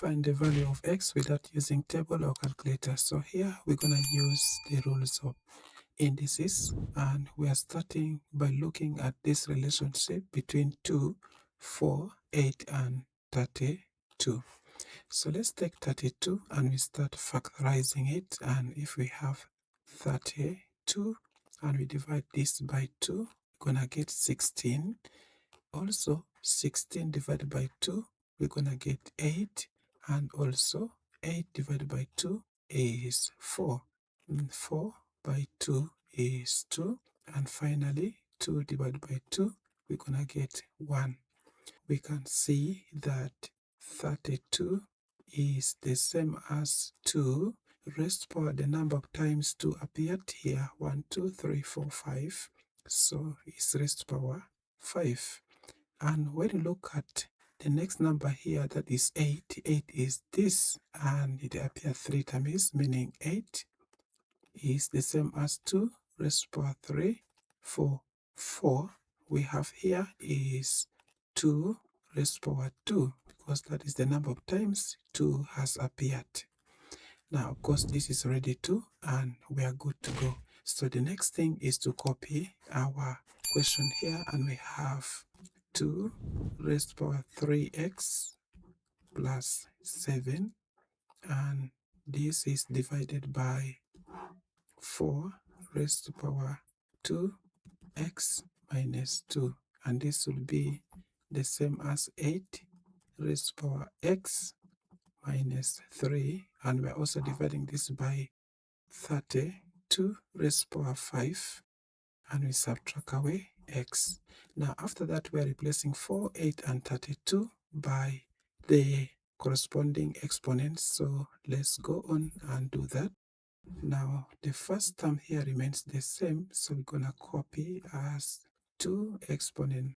find the value of x without using table or calculator. So here we're going to use the rules of indices, and we are starting by looking at this relationship between 2, 4, 8, and 32. So let's take 32 and we start factorizing it. And if we have 32 and we divide this by 2, we're gonna get 16. Also 16 divided by 2, we're gonna get 8. And also 8 divided by 2 is 4. And 4 by 2 is 2. And finally 2 divided by 2, we're gonna get 1. We can see that 32 is the same as 2 raised power the number of times 2 appeared here. 1, 2, 3, 4, 5. So it's raised power 5. And when you look at the next number here, that is 8. 8 is this, and it appears 3 times, meaning 8 is the same as 2 raised power 3. 4 we have here is 2 raised power 2, because that is the number of times 2 has appeared. Now, of course, this is ready to, and we are good to go. So the next thing is to copy our question here, and we have 2 raised power 3x plus 7, and this is divided by 4 raised to power 2x minus 2, and this will be the same as 8 raised to power x minus 3, and we're also dividing this by 32 raised to power 5, and we subtract away x. Now after that, we're replacing 4, 8, and 32 by the corresponding exponents. So let's go on and do that. Now the first term here remains the same, so we're gonna copy as 2 exponent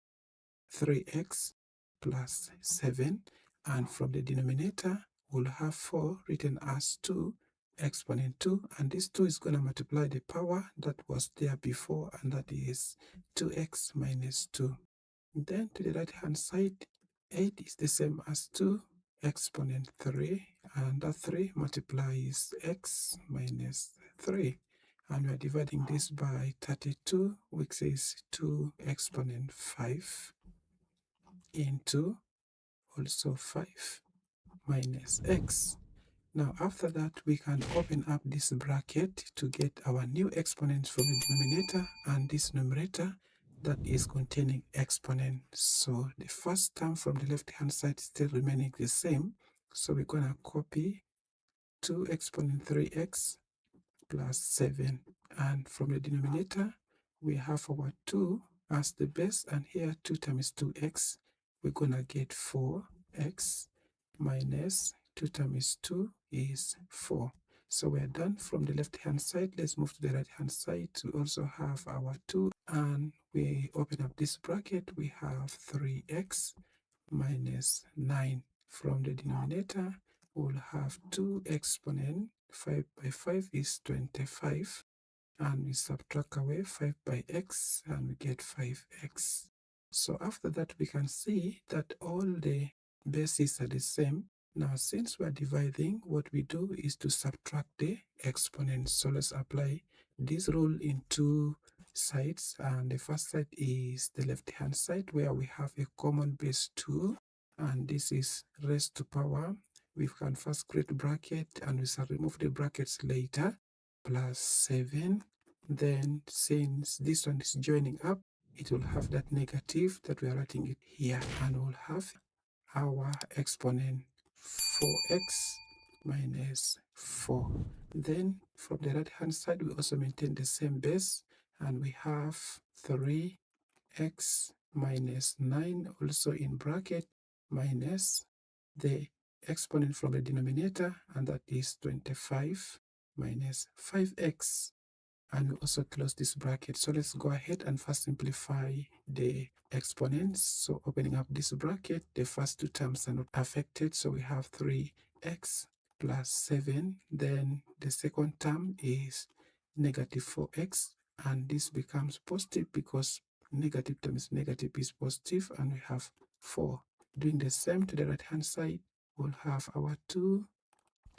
3x plus 7, and from the denominator we'll have 4 written as 2 exponent 2, and this 2 is going to multiply the power that was there before, and that is 2x minus 2. Then to the right hand side, 8 is the same as 2 exponent 3, and that 3 multiplies x minus 3, and we're dividing this by 32, which is 2 exponent 5 into also 5 minus x. Now after that, we can open up this bracket to get our new exponent from the denominator and this numerator that is containing exponent. So the first term from the left hand side is still remaining the same, so we're going to copy 2 exponent 3x plus 7, and from the denominator we have our 2 as the base, and here 2 times 2x, we're gonna get 4x minus 2 times 2 is 4. So we're done from the left hand side. Let's move to the right hand side. We also have our 2, and we open up this bracket. We have 3x minus 9. From the denominator we'll have 2 exponent 5 by 5 is 25, and we subtract away 5 by x and we get 5x. So after that, we can see that all the bases are the same. Now since we're dividing, what we do is to subtract the exponents. So let's apply this rule in two sides, and the first side is the left hand side, where we have a common base 2, and this is raised to power. We can first create a bracket and we shall remove the brackets later, plus 7. Then since this one is joining up, it will have that negative that we are writing it here, and we'll have our exponent 4x minus 4. Then from the right hand side, we also maintain the same base, and we have 3x minus 9 also in bracket minus the exponent from the denominator, and that is 25 minus 5x, and we also close this bracket. So let's go ahead and first simplify the exponents. So opening up this bracket, the first two terms are not affected, so we have 3x plus 7. Then the second term is negative 4x, and this becomes positive because negative times negative is positive, and we have 4. Doing the same to the right hand side, we'll have our 2,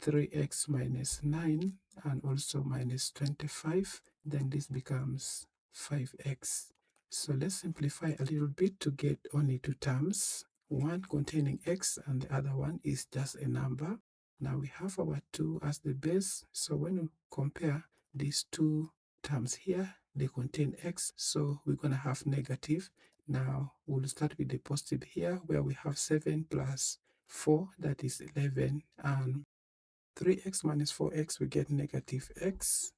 3x minus 9, and also minus 25. Then this becomes 5x. So let's simplify a little bit to get only two terms, one containing x and the other one is just a number. Now we have our 2 as the base, so when we compare these two terms here, they contain x, so we're going to have negative. Now we'll start with the positive here, where we have 7 plus 4, that is 11, and 3x minus 4x, we get negative x.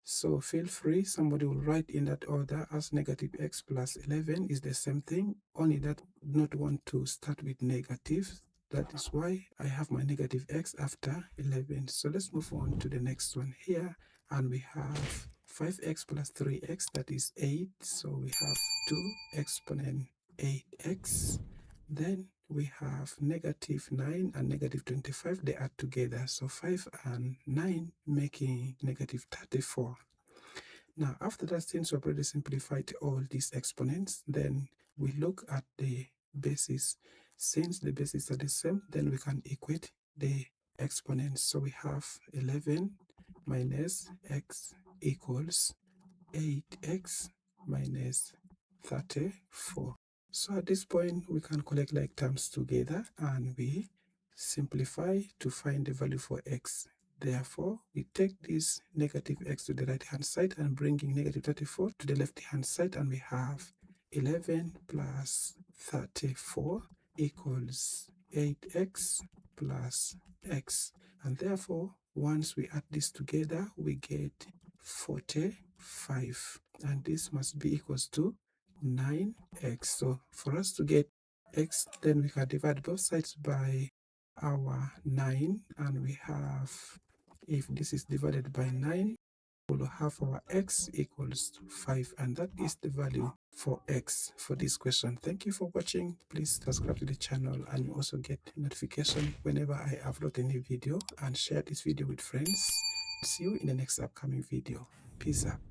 So feel free, somebody will write in that order as negative x plus 11 is the same thing, only that I not want to start with negative. That is why I have my negative x after 11. So let's move on to the next one here, and we have 5x plus 3x, that is 8. So we have 2 exponent 8x. Then we have negative 9 and negative 25, they add together. So 5 and 9 making negative 34. Now, after that, since we've already simplified all these exponents, then we look at the bases. Since the bases are the same, then we can equate the exponents. So we have 11 minus x equals 8x minus 34. So at this point, we can collect like terms together and we simplify to find the value for x. Therefore, we take this negative x to the right hand side and bringing negative 34 to the left hand side, and we have 11 plus 34 equals 8x plus x. And therefore, once we add this together, we get 45. And this must be equals to 9x. So for us to get x, then we can divide both sides by our 9, and we have, if this is divided by 9, we'll have our x equals 5, and that is the value for x for this question. Thank you for watching. Please subscribe to the channel and you also get notification whenever I upload a new video, and share this video with friends. See you in the next upcoming video. Peace out.